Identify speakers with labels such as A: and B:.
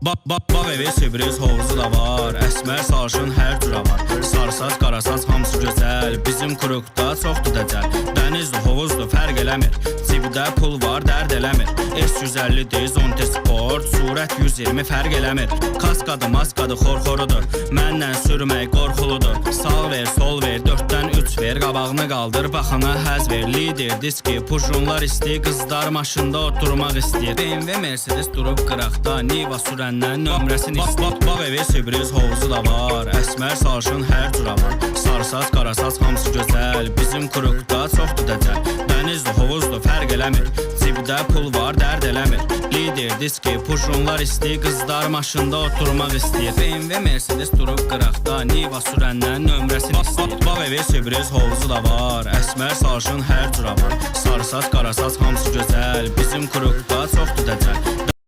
A: Bağ evi, sürpriz hovuzu da var. Əsmər sarışın hər cürə var. Sarısaz, qarasaz hamısı gözəl. Bizim kurukda çoxdur dəcəl. Dənizdir, hovuzdur, fərq eləmir. Cibdə pul var, dərd eləmir. S150 Zonte Sport, surət 120 fərq eləmir. Kaskadı, maskadı, xorxorudur. Məndən sürmək qorxuludur. Sağ ver, sol ver, 4-dən 3 ver. Qabağını qaldır, baxana həz ver. Lider, diski, pujunlar istəyir. Qızlar maşında oturmaq istəyir. BMW, Mercedes durub qıraqda. Niva sürəndən nömrəsini istəyir. Bağ evi, sürpriz hovuzu da var. Əsmər sarışın hər cürə var. Sarısaz, qarasaz hamısı gözəl. Bizim kurukda çoxdur dəcəl. Dənizdir, hovuzdur, fərq eləmir. Cibdə pul var, dərd eləmir. Lider, diski, pujunlar istəyir. Qızlar maşında oturmaq istəyir. BMW, Mercedes durub qıraqda. Niva sürəndən nömrəsini istəyir. Bağ evi, sürpriz hovuzu da var. Əsmər sarışın hər cürə var. Sarısaz, qarasaz hamısı gözəl. Bizim kurukda çoxdur dəcəl.